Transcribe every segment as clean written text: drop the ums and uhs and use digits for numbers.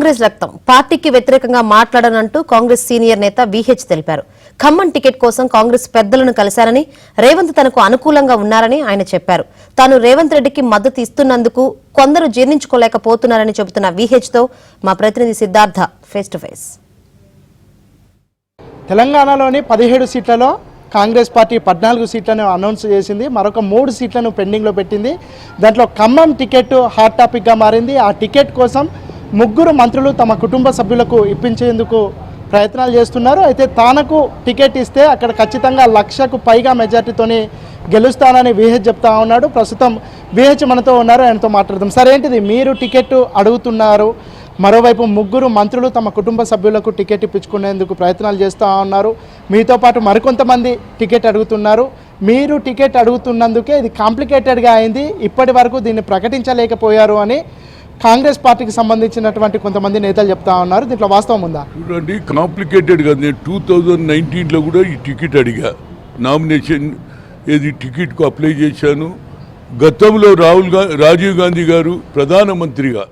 కాంగ్రెస్ రక్తం పార్టీకి వ్యతిరేకంగా మాట్లాడనంటూ కాంగ్రెస్ సీనియర్ నేత విహెచ్ తెలిపారు. ఖమ్మం టికెట్ కోసం కాంగ్రెస్ పెద్దలను కలిశారని, రేవంత్ తనకు అనుకూలంగా ఉన్నారని ఆయన చెప్పారు. తాను రేవంత్ రెడ్డికి మద్దతు ఇస్తున్నందుకు కొందరు జీర్ణించుకోలేకపోతున్నారని చెబుతున్న విహెచ్ తో మా ప్రతినిధి సిద్ధార్థ ఫేస్ టు ఫేస్. తెలంగాణలోని 17 సీట్లలో కాంగ్రెస్ పార్టీ 14 సీట్లను అనౌన్స్ చేసింది. మరొక 3 సీట్లను పెండింగ్లో పెట్టింది. దాంట్లో ఖమ్మం టికెట్ హాట్ టాపిక్గా మారింది. ఆ టికెట్ కోసం 3 మంత్రులు తమ కుటుంబ సభ్యులకు ఇప్పించేందుకు ప్రయత్నాలు చేస్తున్నారు. అయితే తనకు టికెట్ ఇస్తే అక్కడ ఖచ్చితంగా 1,00,000కు పైగా మెజార్టీతోని గెలుస్తానని విహెచ్ చెప్తా ఉన్నాడు. ప్రస్తుతం విహెచ్ మనతో ఉన్నారు, ఆయనతో మాట్లాడదాం. సార్, ఏంటిది మీరు టికెట్ అడుగుతున్నారు, మరోవైపు 3 మంత్రులు తమ కుటుంబ సభ్యులకు టికెట్ ఇప్పించుకునేందుకు ప్రయత్నాలు చేస్తూ ఉన్నారు, మీతో పాటు మరికొంతమంది టికెట్ అడుగుతున్నారు. మీరు టికెట్ అడుగుతున్నందుకే ఇది కాంప్లికేటెడ్గా అయింది, ఇప్పటి వరకు దీన్ని ప్రకటించలేకపోయారు అని కాంగ్రెస్ పార్టీకి సంబంధించినటువంటి కొంతమంది నేతలు చెప్తా ఉన్నారు. దీంట్లో వాస్తవం ఉందా? చూడండి, కాంప్లికేటెడ్ కాదు. నేను 2019లో కూడా ఈ టికెట్ అడిగా, నామినేషన్ టికెట్కు అప్లై చేశాను. గతంలో రాజీవ్ గాంధీ గారు ప్రధానమంత్రిగా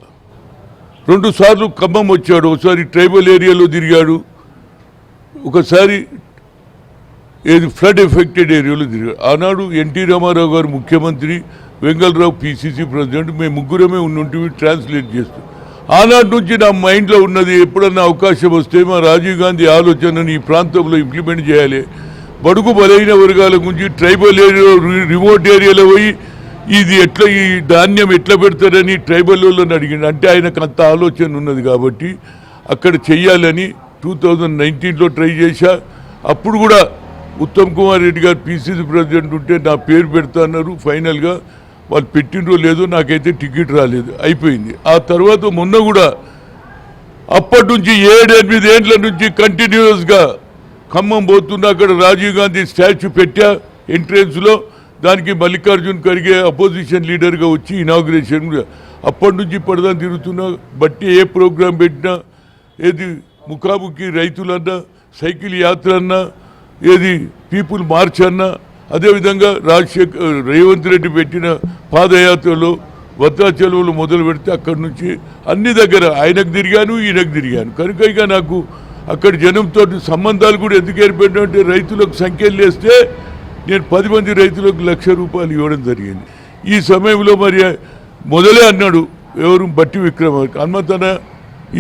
2 సార్లు ఖమ్మం వచ్చాడు. ఒకసారి ట్రైబల్ ఏరియాలో తిరిగాడు, ఒకసారి ఫ్లడ్ ఎఫెక్టెడ్ ఏరియాలో తిరిగాడు. ఆనాడు ఎన్టీ రామారావు గారు ముఖ్యమంత్రి, వెంగళరావు పిసిసి ప్రెసిడెంట్, మేము 3 ఉంటుంటివి ట్రాన్స్లేట్ చేస్తూ. ఆనాటి నుంచి నా మైండ్లో ఉన్నది, ఎప్పుడన్నా అవకాశం వస్తే మా రాజీవ్ గాంధీ ఆలోచనను ఈ ప్రాంతంలో ఇంప్లిమెంట్ చేయాలి. బడుగు బలైన వర్గాల గురించి ట్రైబల్ ఏరియా, రిమోట్ ఏరియాలో పోయి ఇది ఎట్లా, ఈ ధాన్యం ఎట్లా పెడతారని ట్రైబల్ వాళ్ళని అడిగింది. అంటే ఆయనకు అంత ఆలోచన ఉన్నది కాబట్టి అక్కడ చెయ్యాలని 2019లో ట్రై చేశా. అప్పుడు కూడా ఉత్తమ్ కుమార్ రెడ్డి గారు పిసిసి ప్రెసిడెంట్ ఉంటే నా పేరు పెడతా అన్నారు. ఫైనల్గా వాళ్ళు పెట్టినరో లేదో నాకైతే టికెట్ రాలేదు, అయిపోయింది. ఆ తర్వాత మొన్న కూడా అప్పటి నుంచి 7-8 ఏళ్ల నుంచి కంటిన్యూస్గా ఖమ్మం పోతున్నా. అక్కడ రాజీవ్ గాంధీ స్టాచ్యూ పెట్టా ఎంట్రెన్స్లో, దానికి మల్లికార్జున్ ఖర్గే అపోజిషన్ లీడర్గా వచ్చి ఇనాగ్రేషన్. అప్పటి నుంచి ఇప్పటిదాకా తిరుగుతున్నా. బట్టి ఏ ప్రోగ్రాం పెట్టినా, ముఖాముఖి రైతులన్నా, సైకిల్ యాత్ర అన్నా, పీపుల్ మార్చ్ అన్నా, అదేవిధంగా రేవంత్ రెడ్డి పెట్టిన పాదయాత్రలో భద్రాచలంలో మొదలు పెడితే అక్కడి నుంచి అన్ని దగ్గర ఆయనకు తిరిగాను, ఈయనకు తిరిగాను. కనుక ఇక నాకు అక్కడ జనంతో సంబంధాలు కూడా ఎందుకు ఏర్పడినంటే, రైతులకు సంఖ్యలు వేస్తే నేను 10 మంది రైతులకు ₹1,00,000 ఇవ్వడం జరిగింది. ఈ సమయంలో మరి మొదలే అన్నాడు ఎవరు, బట్టి విక్రమార్క, హనుమంతన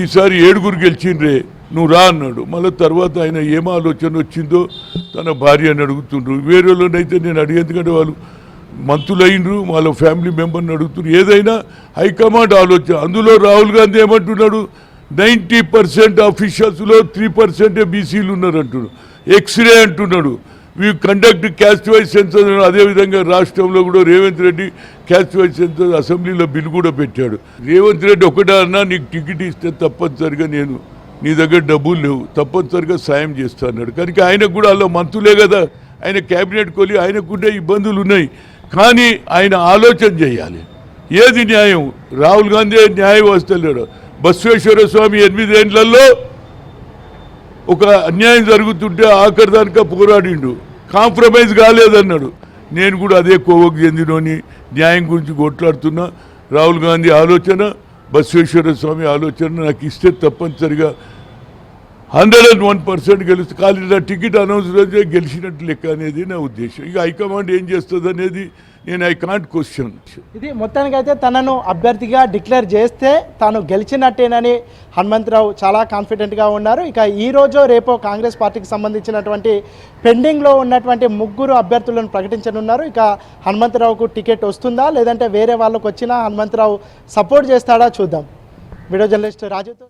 ఈసారి 7 గెలిచిండ్రే, నువ్వు రా అన్నాడు. మళ్ళీ తర్వాత ఆయన ఏం ఆలోచన వచ్చిందో తన భార్యని అడుగుతుండ్రు. వేరే వాళ్ళనైతే నేను అడిగి, ఎందుకంటే వాళ్ళు మంత్రులు అయినరు, వాళ్ళ ఫ్యామిలీ మెంబర్ని అడుగుతున్నారు. ఏదైనా హైకమాండ్ ఆలోచన. అందులో రాహుల్ గాంధీ ఏమంటున్నాడు, 90% ఆఫీషియల్స్లో 3% బీసీలు ఉన్నారు అంటున్నాడు. ఎక్స్రే అంటున్నాడు. We conduct caste wise census. అదేవిధంగా రాష్ట్రంలో కూడా Revanth Reddy caste wise census అసెంబ్లీలో బిల్ కూడా పెట్టాడు. రేవంత్ రెడ్డి ఒకటే అన్నా, నీకు టికెట్ ఇస్తే తప్పనిసరిగా నేను, నీ దగ్గర డబ్బులు లేవు, తప్పనిసరిగా సాయం చేస్తా అన్నాడు. కనుక ఆయనకు కూడా అలా మంత్రులే కదా, ఆయన క్యాబినెట్ కొలి, ఆయనకుండే ఇబ్బందులు ఉన్నాయి. కానీ ఆయన ఆలోచన చేయాలి, ఏది న్యాయం. రాహుల్ గాంధీ న్యాయ వ్యవస్థలో, బసవేశ్వర స్వామి 8 ఏళ్లలో ఒక అన్యాయం జరుగుతుంటే ఆఖరి దానిక పోరాడిండు, కాంప్రమైజ్ కాలేదన్నాడు. నేను కూడా అదే కోవకు చెందినోని, న్యాయం గురించి కొట్లాడుతున్నా. రాహుల్ గాంధీ ఆలోచన, బసవేశ్వర స్వామి ఆలోచన నాకు ఇస్తే తప్పనిసరిగా 101% గెలుస్తుంది. ఖాళీ నా టికెట్ అనౌన్స్ రోజే గెలిచినట్టు లెక్క అనేది నా ఉద్దేశం. ఇక హైకమాండ్ ఏం చేస్తుంది అనేది నేను ఐ కాంట్ క్వశ్చన్. ఇది మొత్తానికైతే తనను అభ్యర్థిగా డిక్లేర్ చేస్తే తాను గెలిచినట్టేనని హనుమంతరావు చాలా కాన్ఫిడెంట్గా ఉన్నారు. ఇక ఈరోజు రేపో కాంగ్రెస్ పార్టీకి సంబంధించినటువంటి పెండింగ్లో ఉన్నటువంటి 3 అభ్యర్థులను ప్రకటించనున్నారు. ఇక హనుమంతరావుకు టికెట్ వస్తుందా, లేదంటే వేరే వాళ్ళకు వచ్చినా హనుమంతరావు సపోర్ట్ చేస్తాడా చూద్దాం. వీడియో జర్నలిస్ట్ రాజుతో